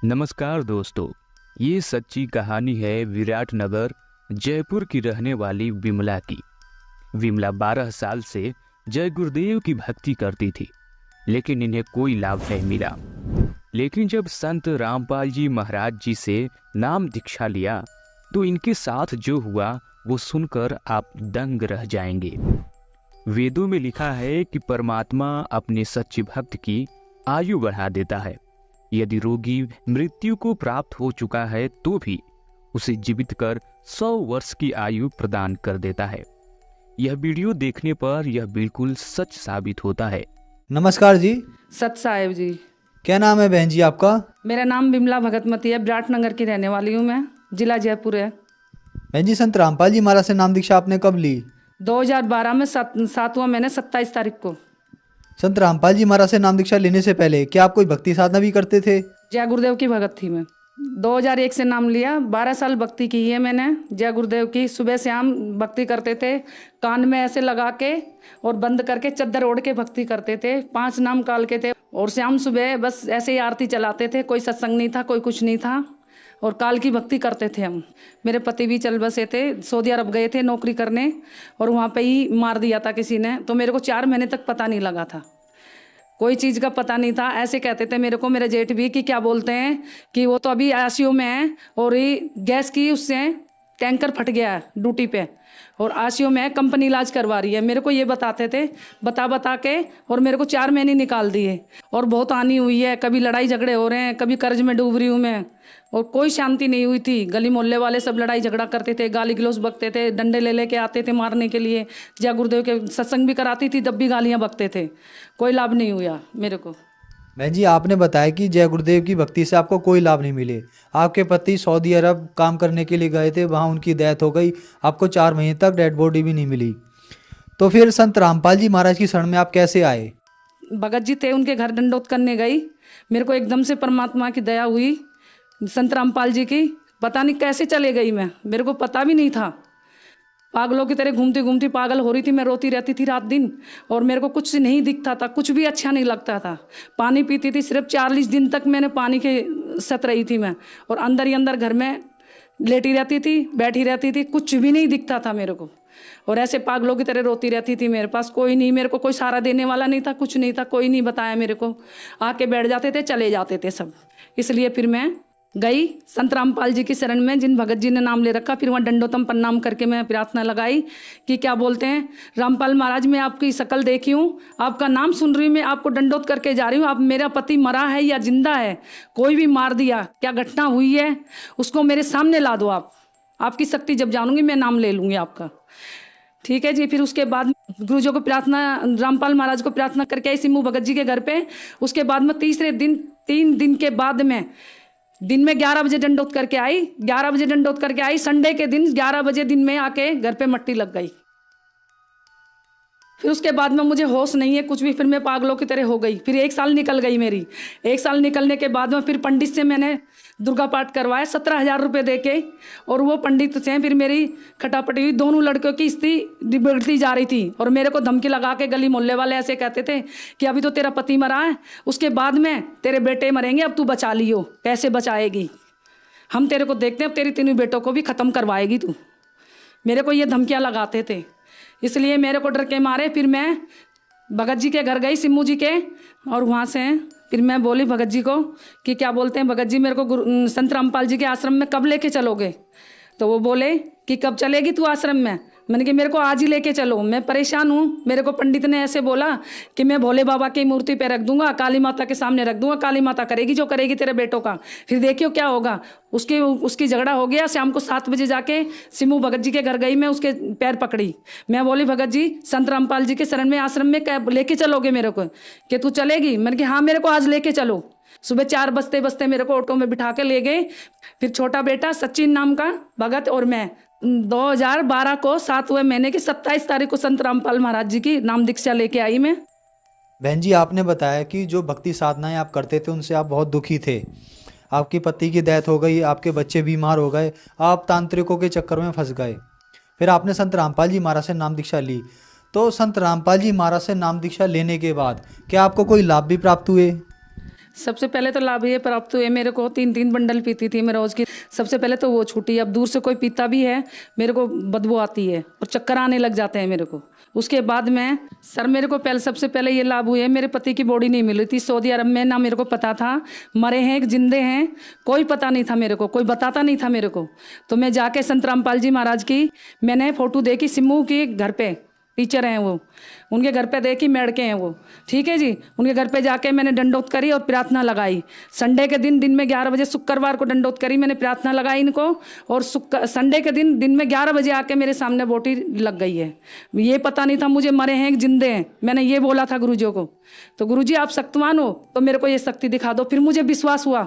नमस्कार दोस्तों, ये सच्ची कहानी है विराटनगर जयपुर की रहने वाली विमला की। विमला 12 साल से जय गुरुदेव की भक्ति करती थी, लेकिन इन्हें कोई लाभ नहीं मिला। लेकिन जब संत रामपाल जी महाराज जी से नाम दीक्षा लिया तो इनके साथ जो हुआ वो सुनकर आप दंग रह जाएंगे। वेदों में लिखा है कि परमात्मा अपने सच्चे भक्त की आयु बढ़ा देता है। यदि रोगी मृत्यु को प्राप्त हो चुका है तो भी उसे जीवित कर 100 वर्ष की आयु प्रदान कर देता है। यह वीडियो देखने पर यह बिल्कुल सच साबित होता है। नमस्कार जी। सत साहेब जी। क्या नाम है बहन जी आपका? मेरा नाम विमला भगतमती है, विराटनगर की रहने वाली हूँ मैं, जिला जयपुर है। बहन जी, संत रामपाल जी महाराज से नाम दीक्षा आपने कब ली? 2012 में 7वां महीने 27 तारीख को। संत रामपाल जी महाराज से नाम दीक्षा लेने से पहले क्या आप कोई भक्ति साधना भी करते थे? जय गुरुदेव की भगत थी मैं। 2001 से नाम लिया, 12 साल भक्ति की है मैंने जय गुरुदेव की। सुबह शाम भक्ति करते थे, कान में ऐसे लगा के और बंद करके चद्दर ओढ़ के भक्ति करते थे। 5 नाम काल के थे और शाम सुबह बस ऐसे ही आरती चलाते थे। कोई सत्संग नहीं था, कोई कुछ नहीं था और काल की भक्ति करते थे हम। मेरे पति भी चल बसे थे, सऊदी अरब गए थे नौकरी करने और वहाँ पे ही मार दिया था किसी ने। तो मेरे को 4 महीने तक पता नहीं लगा था, कोई चीज़ का पता नहीं था। ऐसे कहते थे मेरे को मेरे जेठ भी कि क्या बोलते हैं कि वो तो अभी आईसीयू में है और ये गैस की उससे टैंकर फट गया है ड्यूटी पे और आईसीयू में कंपनी इलाज करवा रही है। मेरे को ये बताते थे, बता के और मेरे को 4 महीने निकाल दिए और बहुत हानि हुई है। कभी लड़ाई झगड़े हो रहे हैं, कभी कर्ज में डूब रही हूँ मैं और कोई शांति नहीं हुई थी। गली मोहल्ले वाले सब लड़ाई झगड़ा करते थे, गाली गलौज बकते थे, डंडे ले लेके आते थे मारने के लिए। जय गुरुदेव के सत्संग भी कराती थी तब भी गालियाँ बकते थे। कोई लाभ नहीं हुआ मेरे को। बहन जी, आपने बताया कि जय गुरुदेव की भक्ति से आपको कोई लाभ नहीं मिले। आपके पति सऊदी अरब काम करने के लिए गए थे, वहाँ उनकी डेथ हो गई, आपको 4 महीने तक डेड बॉडी भी नहीं मिली। तो फिर संत रामपाल जी महाराज की शरण में आप कैसे आए? भगत जी थे, उनके घर दंडोत करने गई। मेरे को एकदम से परमात्मा की दया हुई, संत रामपाल जी की। पता नहीं कैसे चले गई मैं, मेरे को पता भी नहीं था। पागलों की तरह घूमती घूमती पागल हो रही थी मैं, रोती रहती थी रात दिन और मेरे को कुछ नहीं दिखता था, कुछ भी अच्छा नहीं लगता था। पानी पीती थी, सिर्फ 40 दिन तक मैंने पानी के सत रही थी मैं और अंदर ही अंदर घर में लेटी रहती थी, बैठी रहती थी, कुछ भी नहीं दिखता था मेरे को और ऐसे पागलों की तरह रोती रहती थी। मेरे पास कोई नहीं, मेरे को कोई सहारा देने वाला नहीं था, कुछ नहीं था, कोई नहीं बताया मेरे को। आके बैठ जाते थे, चले जाते थे सब। इसलिए फिर मैं गई संत रामपाल जी की शरण में, जिन भगत जी ने नाम ले रखा। फिर वहाँ दंडोतम प्रणाम करके मैं प्रार्थना लगाई कि क्या बोलते हैं, रामपाल महाराज मैं आपकी शक्ल देखी हूँ, आपका नाम सुन रही हूँ, मैं आपको दंडोत करके जा रही हूँ। आप मेरा पति मरा है या जिंदा है, कोई भी मार दिया, क्या घटना हुई है उसको मेरे सामने ला दो। आपकी शक्ति जब जानूंगी मैं नाम ले लूँगी आपका। ठीक है जी। फिर उसके बाद गुरु जी को प्रार्थना, रामपाल महाराज को प्रार्थना करके आई सिम्मू भगत जी के घर पे। उसके बाद में तीसरे दिन, 3 दिन के बाद में दिन में 11 बजे दंडोत करके आई। 11 बजे दंडोत करके आई, संडे के दिन 11 बजे दिन में आके घर पे मट्टी लग गई। फिर उसके बाद में मुझे होश नहीं है कुछ भी, फिर मैं पागलों की तरह हो गई। फिर 1 साल निकल गई मेरी। 1 साल निकलने के बाद में फिर पंडित से मैंने दुर्गा पाठ करवाया 17,000 रुपये दे के और वो पंडित से फिर मेरी खटापटी हुई। दोनों लड़कियों की स्थिति बिगड़ती जा रही थी और मेरे को धमकी लगा के गली मोहल्ले वाले ऐसे कहते थे कि अभी तो तेरा पति मरा है, उसके बाद में तेरे बेटे मरेंगे, अब तू बचा लियो। कैसे बचाएगी, हम तेरे को देखते हैं, अब तेरी 3 बेटों को भी ख़त्म करवाएगी तू। मेरे को ये धमकियाँ लगाते थे। इसलिए मेरे को डर के मारे फिर मैं भगत जी के घर गई, सिम्मू जी के, और वहाँ से फिर मैं बोली भगत जी को कि क्या बोलते हैं भगत जी, मेरे को संत रामपाल जी के आश्रम में कब लेके चलोगे? तो वो बोले कि कब चलेगी तू आश्रम में? मैंने कहा मेरे को आज ही लेके चलो, मैं परेशान हूँ। मेरे को पंडित ने ऐसे बोला कि मैं भोले बाबा की मूर्ति पे रख दूंगा, काली माता के सामने रख दूंगा, काली माता करेगी जो करेगी तेरे बेटों का, फिर देखियो क्या होगा। उसकी झगड़ा हो गया। शाम को 7 बजे जाके सिम्मू भगत जी के घर गई, मैं उसके पैर पकड़ी। मैं बोली भगत जी संत रामपाल जी के शरण में आश्रम में लेके चलोगे मेरे को? कि तू चलेगी? मैंने कहा हाँ मेरे को आज लेके चलो। सुबह 4 बजते बजते मेरे को ऑटो में बिठा के ले गए। फिर छोटा बेटा सचिन नाम का भगत और मैं 2012 को 7वें महीने की 27 तारीख को संत रामपाल महाराज जी की नाम दीक्षा लेके आई मैं। बहन जी, आपने बताया कि जो भक्ति साधनाएं आप करते थे उनसे आप बहुत दुखी थे। आपके पति की डेथ हो गई, आपके बच्चे बीमार हो गए, आप तांत्रिकों के चक्कर में फंस गए। फिर आपने संत रामपाल जी महाराज से नाम दीक्षा ली। तो संत रामपाल जी महाराज से नाम दीक्षा लेने के बाद क्या आपको कोई लाभ भी प्राप्त हुए? सबसे पहले तो लाभ ये प्राप्त हुए, मेरे को 3-3 बंडल पीती थी मैं रोज़ की। सबसे पहले तो वो छूटी। अब दूर से कोई पीता भी है, मेरे को बदबू आती है और चक्कर आने लग जाते हैं मेरे को। उसके बाद में सर मेरे को सबसे पहले ये लाभ हुए, मेरे पति की बॉडी नहीं मिली थी सऊदी अरब में, ना मेरे को पता था मरे हैं कि जिंदे हैं, कोई पता नहीं था मेरे को, कोई बताता नहीं था मेरे को। तो मैं जाके संत रामपाल जी महाराज की मैंने फ़ोटो देखी, सिम्मू की घर पे टीचर हैं वो, उनके घर पे देखी, मेड़के हैं वो, ठीक है जी। उनके घर पे जाके मैंने दंडोत करी और प्रार्थना लगाई। संडे के दिन में 11 बजे, शुक्रवार को दंडोत करी मैंने, प्रार्थना लगाई इनको, और संडे के दिन में 11 बजे आके मेरे सामने बोटी लग गई है। ये पता नहीं था मुझे मरे हैं कि जिंदे हैं, मैंने ये बोला था गुरुजी को। तो गुरुजी आप शक्तिमान हो तो मेरे को ये शक्ति दिखा दो। फिर मुझे विश्वास हुआ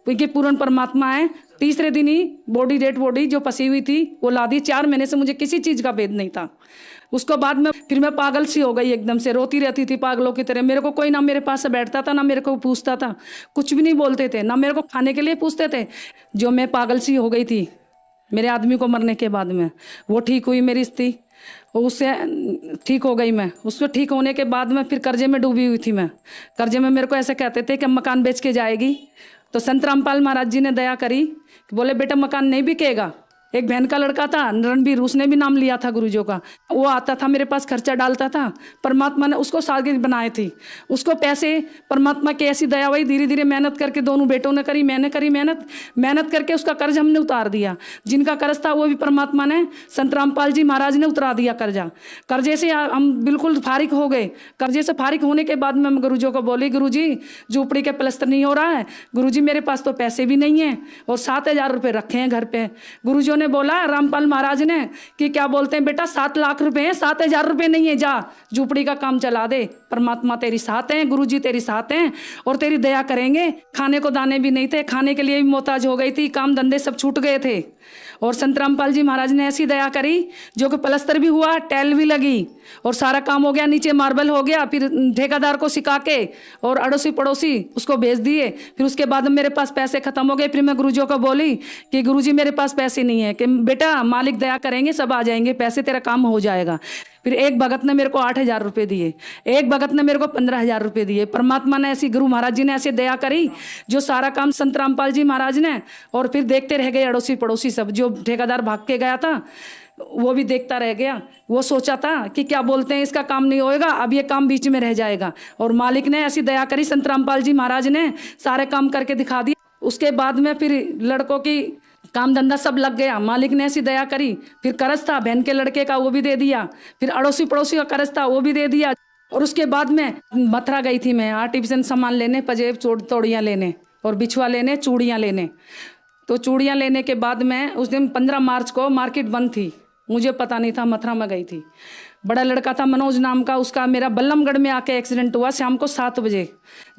क्योंकि पूर्ण परमात्मा है। तीसरे दिन ही डेड बॉडी जो फंसी हुई थी वो ला दी। 4 महीने से मुझे किसी चीज़ का भेद नहीं था। उसको बाद में फिर मैं पागल सी हो गई, एकदम से रोती रहती थी पागलों की तरह। मेरे को कोई ना मेरे पास से बैठता था, ना मेरे को पूछता था, कुछ भी नहीं बोलते थे, ना मेरे को खाने के लिए पूछते थे। जो मैं पागल सी हो गई थी मेरे आदमी को मरने के बाद में, वो ठीक हुई मेरी स्थिति, उससे ठीक हो गई मैं। उसको ठीक होने के बाद में फिर कर्जे में डूबी हुई थी मैं। कर्जे में मेरे को ऐसे कहते थे कि मकान बेच के जाएगी। तो संत रामपाल महाराज जी ने दया करी, बोले बेटा मकान नहीं बिकेगा। एक बहन का लड़का था रणबीर, उसने भी नाम लिया था गुरुजों का, वो आता था मेरे पास, खर्चा डालता था। परमात्मा ने उसको शागिर्द बनाए थे, उसको पैसे परमात्मा की ऐसी दया हुई, धीरे धीरे मेहनत करके दोनों बेटों ने करी, मैंने करी मेहनत करके उसका कर्ज हमने उतार दिया। जिनका कर्ज था वो भी परमात्मा ने, संत रामपाल जी महाराज ने उतरा दिया कर्जा। कर्जे से हम बिल्कुल फारिग हो गए। कर्जे से फारिग होने के बाद में गुरुजों को बोली, गुरुजी झोपड़ी के प्लस्तर नहीं हो रहा है, गुरुजी मेरे पास तो पैसे भी नहीं है और 7,000 रुपये रखे हैं घर पे। गुरुजों ने बोला रामपाल महाराज ने कि क्या बोलते हैं बेटा 7 लाख रुपए हैं, 7,000 रुपये नहीं है, जा झोपड़ी का काम चला दे। परमात्मा तेरी साथ हैं, गुरुजी तेरी साथ हैं और तेरी दया करेंगे। खाने को दाने भी नहीं थे, खाने के लिए भी मोहताज हो गई थी, काम धंधे सब छूट गए थे। और संत रामपाल जी महाराज ने ऐसी दया करी जो कि प्लस्तर भी हुआ, टैल भी लगी और सारा काम हो गया, नीचे मार्बल हो गया। फिर ठेकेदार को सिखा के और अड़ोसी पड़ोसी उसको भेज दिए। फिर उसके बाद मेरे पास पैसे खत्म हो गए। फिर मैं गुरुजियों को बोली कि गुरुजी मेरे पास पैसे नहीं है, कि बेटा मालिक दया करेंगे सब आ जाएंगे पैसे, तेरा काम हो जाएगा। फिर एक भगत ने मेरे को 8,000 रुपये दिए, एक भगत ने मेरे को 15,000 रुपये दिए। परमात्मा ने ऐसी, गुरु महाराज जी ने ऐसे दया करी जो सारा काम संत रामपाल जी महाराज ने। और फिर देखते रह गए अड़ोसी पड़ोसी सब, जो ठेकेदार भाग के गया था वो भी देखता रह गया। वो सोचा था कि क्या बोलते हैं इसका काम नहीं होएगा, अब ये काम बीच में रह जाएगा। और मालिक ने ऐसी दया करी, संत रामपाल जी महाराज ने सारे काम करके दिखा दिए। उसके बाद में फिर लड़कों की काम धंधा सब लग गया, मालिक ने ऐसी दया करी। फिर कर्ज था बहन के लड़के का, वो भी दे दिया। फिर अड़ोसी पड़ोसी का कर्ज था, वो भी दे दिया। और उसके बाद में मथुरा गई थी मैं आर्टिफिशियल सामान लेने, पजेब तोड़ियाँ लेने और बिछुआ लेने, चूड़ियाँ लेने। तो चूड़ियाँ लेने के बाद में उस दिन 15 मार्च को मार्केट बंद थी, मुझे पता नहीं था, मथुरा में गई थी। बड़ा लड़का था मनोज नाम का, उसका मेरा बल्लमगढ़ में आके एक्सीडेंट हुआ शाम को 7 बजे।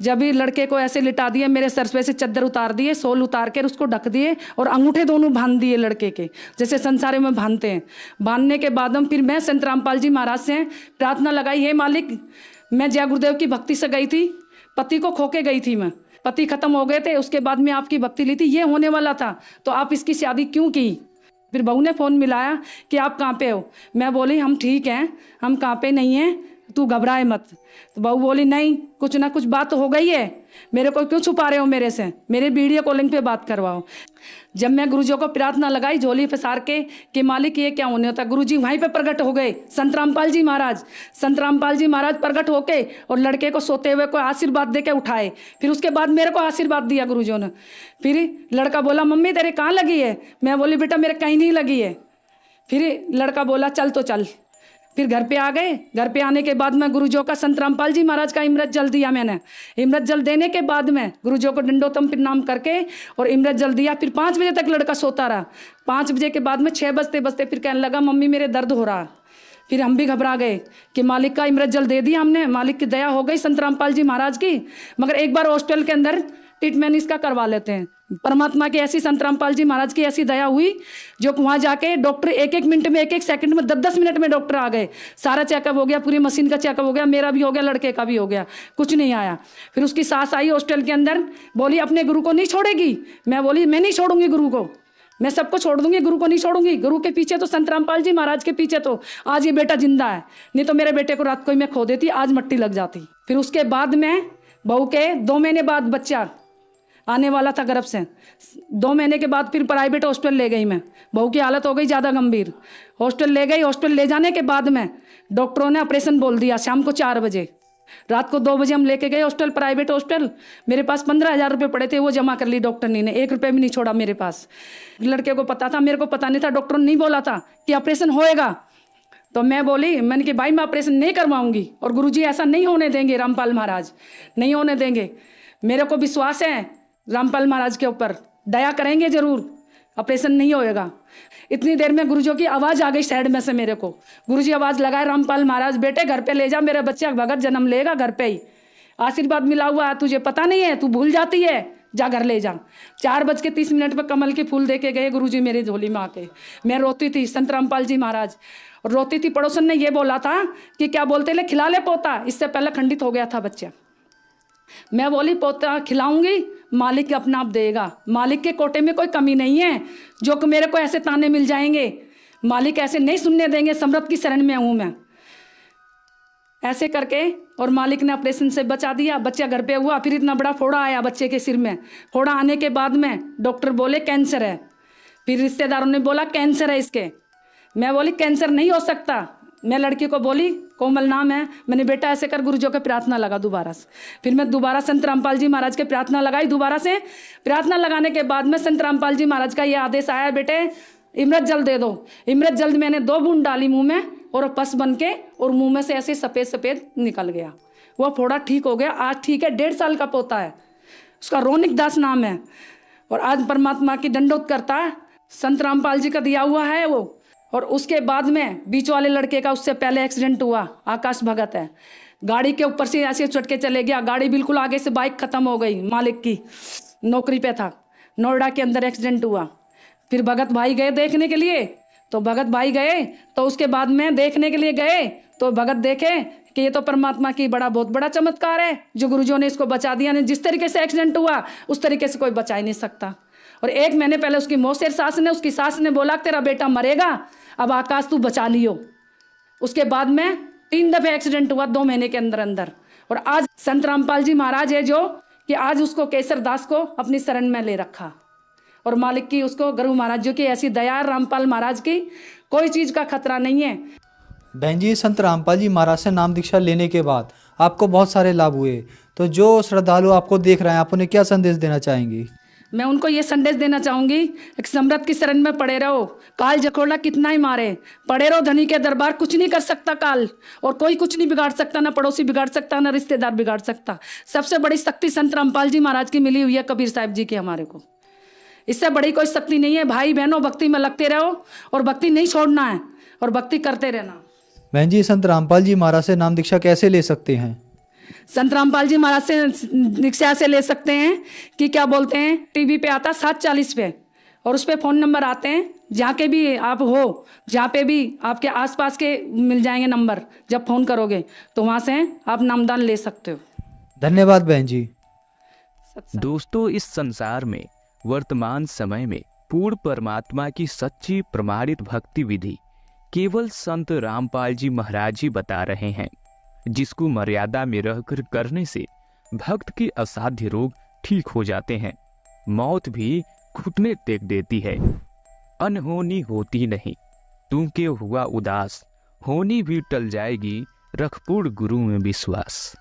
जब ही लड़के को ऐसे लिटा दिए, मेरे सर पे से चद्दर उतार दिए, सोल उतार कर उसको ढक दिए और अंगूठे दोनों बांध दिए लड़के के, जैसे संसारे में बांधते हैं। बांधने के बाद हम फिर मैं संत रामपाल जी महाराज से प्रार्थना लगाई, हे मालिक मैं जय गुरुदेव की भक्ति से गई थी, पति को खो के गई थी मैं, पति खत्म हो गए थे, उसके बाद में आपकी भक्ति ली थी, ये होने वाला था, तो आप इसकी शादी क्यों की। फिर बहू ने फ़ोन मिलाया कि आप कहाँ पे हो। मैं बोली हम ठीक हैं, हम कहाँ पे नहीं हैं, तू घबराए मत। तो बहू बोली नहीं, कुछ ना कुछ बात हो गई है, मेरे को क्यों छुपा रहे हो मेरे से, मेरे वीडियो कॉलिंग पे बात करवाओ। जब मैं गुरुजी को प्रार्थना लगाई झोली पसार के कि मालिक ये क्या होने होता, गुरुजी वहीं पे प्रकट हो गए, संत रामपाल जी महाराज प्रकट होके और लड़के को सोते हुए को आशीर्वाद दे के उठाए। फिर उसके बाद मेरे को आशीर्वाद दिया गुरुजियों ने। फिर लड़का बोला मम्मी तेरे कहाँ लगी है, मैं बोली बेटा मेरे कहीं नहीं लगी है। फिर लड़का बोला चल तो चल। फिर घर पे आ गए। घर पे आने के बाद में गुरुजियों का संत रामपाल जी महाराज का इमृत जल दिया मैंने। इमृत जल देने के बाद में गुरुजियों को दंडोतम प्रणाम करके और इमृत जल दिया। फिर 5 बजे तक लड़का सोता रहा। 5 बजे के बाद में 6 बजते बजते फिर कहने लगा मम्मी मेरे दर्द हो रहा। फिर हम भी घबरा गए कि मालिक का इमृत जल दे दिया हमने, मालिक की दया हो गई संत रामपाल जी महाराज की, मगर एक बार हॉस्टल के अंदर ट्रीटमेंट इसका करवा लेते हैं। परमात्मा की ऐसी, संत रामपाल जी महाराज की ऐसी दया हुई जो वहाँ जाके डॉक्टर 1-1 मिनट में, 1-1 सेकंड में, 10-10 मिनट में डॉक्टर आ गए। सारा चेकअप हो गया, पूरी मशीन का चेकअप हो गया, मेरा भी हो गया, लड़के का भी हो गया, कुछ नहीं आया। फिर उसकी सास आई हॉस्टल के अंदर, बोली अपने गुरु को नहीं छोड़ेगी। मैं बोली मैं नहीं छोड़ूंगी गुरु को, मैं सबको छोड़ दूंगी, गुरु को नहीं छोड़ूंगी। गुरु के पीछे तो संत रामपाल जी महाराज के पीछे तो आज ये बेटा जिंदा है, नहीं तो मेरे बेटे को रात को ही मैं खो देती, आज मट्टी लग जाती। फिर उसके बाद में बहू के 2 महीने बाद बच्चा आने वाला था गर्भ से। 2 महीने के बाद फिर प्राइवेट हॉस्पिटल ले गई मैं। बहू की हालत हो गई ज़्यादा गंभीर। हॉस्पिटल ले गई। हॉस्पिटल ले जाने के बाद में डॉक्टरों ने ऑपरेशन बोल दिया शाम को 4 बजे। रात को 2 बजे हम लेके गए हॉस्पिटल, प्राइवेट हॉस्पिटल। मेरे पास 15,000 रुपये पड़े थे, वो जमा कर ली डॉक्टरनी ने। 1 रुपये भी नहीं छोड़ा मेरे पास। लड़के को पता था, मेरे को पता नहीं था। डॉक्टर ने नहीं बोला था कि ऑपरेशन होएगा। तो मैं बोली, मैंने कि भाई मैं ऑपरेशन नहीं करवाऊंगी और गुरुजी ऐसा नहीं होने देंगे, रामपाल महाराज नहीं होने देंगे। मेरे को विश्वास है रामपाल महाराज के ऊपर, दया करेंगे जरूर, ऑपरेशन नहीं होएगा। इतनी देर में गुरुजी की आवाज़ आ गई साइड में से मेरे को। गुरुजी आवाज़ लगाए, रामपाल महाराज बेटे घर पे ले जा, मेरा बच्चा भगत जन्म लेगा घर पे ही। आशीर्वाद मिला हुआ है, तुझे पता नहीं है, तू भूल जाती है, जा घर ले जा। 4:30 पर कमल के फूल दे के गए गुरुजी मेरी झोली में आके। मैं रोती थी, संत रामपाल जी महाराज रोती थी। पड़ोसन ने ये बोला था कि क्या बोलते ले, खिला ले पोता। इससे पहले खंडित हो गया था बच्चा। मैं बोली पोता खिलाऊंगी, मालिक अपना आप देगा। मालिक के कोटे में कोई कमी नहीं है जो कि मेरे को ऐसे ताने मिल जाएंगे। मालिक ऐसे नहीं सुनने देंगे, समृद्ध की शरण में हूँ मैं। ऐसे करके और मालिक ने ऑपरेशन से बचा दिया। बच्चा घर पे हुआ। फिर इतना बड़ा फोड़ा आया बच्चे के सिर में। फोड़ा आने के बाद में डॉक्टर बोले कैंसर है। फिर रिश्तेदारों ने बोला कैंसर है इसके। मैं बोली कैंसर नहीं हो सकता। मैं लड़की को बोली, कोमल नाम है, मैंने बेटा ऐसे कर गुरुजी के प्रार्थना लगा दोबारा से। फिर मैं दोबारा संत रामपाल जी महाराज के प्रार्थना लगाई। दोबारा से प्रार्थना लगाने के बाद में संत रामपाल जी महाराज का ये आदेश आया, बेटे इमृत जल दे दो। इमृत जल मैंने 2 बूंद डाली मुंह में और पस बन के और मुंह में से ऐसे सफ़ेद सफ़ेद निकल गया। वह फोड़ा ठीक हो गया। आज ठीक है, 1.5 साल का पोता है, उसका रोनिक दास नाम है। और आज परमात्मा की दंडोत करता है। संत रामपाल जी का दिया हुआ है वो। और उसके बाद में बीच वाले लड़के का उससे पहले एक्सीडेंट हुआ, आकाश भगत है, गाड़ी के ऊपर से ऐसे चढ़ के चले गया। गाड़ी बिल्कुल आगे से बाइक खत्म हो गई। मालिक की नौकरी पे था, नोएडा के अंदर एक्सीडेंट हुआ। फिर भगत भाई गए देखने के लिए। तो भगत भाई गए तो उसके बाद में देखने के लिए गए तो भगत देखे कि ये तो परमात्मा की बहुत बड़ा चमत्कार है जो गुरुजियों ने इसको बचा दिया। नहीं, जिस तरीके से एक्सीडेंट हुआ उस तरीके से कोई बचा ही नहीं सकता। और 1 महीने पहले उसकी मौसेर सास ने, उसकी सास ने बोला तेरा बेटा मरेगा, अब आकाश तू बचा लियो। उसके बाद में 3 दफे एक्सीडेंट हुआ 2 महीने के अंदर अंदर। और आज संत रामपाल जी महाराज है जो कि आज उसको केसर दास को अपनी शरण में ले रखा। और मालिक की उसको गुरु महाराज जी की ऐसी दया, रामपाल महाराज की कोई चीज़ का खतरा नहीं है। बहन जी, संत रामपाल जी महाराज से नाम दीक्षा लेने के बाद आपको बहुत सारे लाभ हुए, तो जो श्रद्धालु आपको देख रहे हैं आप उन्हें क्या संदेश देना चाहेंगी? मैं उनको ये संदेश देना चाहूंगी, एक समृद्ध की शरण में पड़े रहो। काल जकोड़ा कितना ही मारे, पड़े रहो धनी के दरबार। कुछ नहीं कर सकता काल, और कोई कुछ नहीं बिगाड़ सकता, ना पड़ोसी बिगाड़ सकता, ना रिश्तेदार बिगाड़ सकता। सबसे बड़ी शक्ति संत रामपाल जी महाराज की मिली हुई है, कबीर साहब जी की हमारे को। इससे बड़ी कोई शक्ति नहीं है। भाई बहनों, भक्ति में लगते रहो और भक्ति नहीं छोड़ना है और भक्ति करते रहना। बहन जी, संत रामपाल जी महाराज से नाम दीक्षा कैसे ले सकते हैं? संत रामपाल जी महाराज से दीक्षा से ले सकते हैं कि क्या बोलते हैं, टीवी पे आता 7:40 पे, और उस पर फ़ोन नंबर आते हैं। जहाँ के भी आप हो, जहाँ पे भी आपके आसपास के मिल जाएंगे नंबर। जब फ़ोन करोगे तो वहाँ से आप नामदान ले सकते हो। धन्यवाद बहन जी। दोस्तों, इस संसार में वर्तमान समय में पूर्ण परमात्मा की सच्ची प्रमाणित भक्ति विधि केवल संत रामपाल जी महाराज ही बता रहे हैं, जिसको मर्यादा में रहकर करने से भक्त के असाध्य रोग ठीक हो जाते हैं, मौत भी घुटने टेक देती है। अनहोनी होती नहीं, तू क्यों हुआ उदास, होनी भी टल जाएगी, रख पूर्ण गुरु में विश्वास।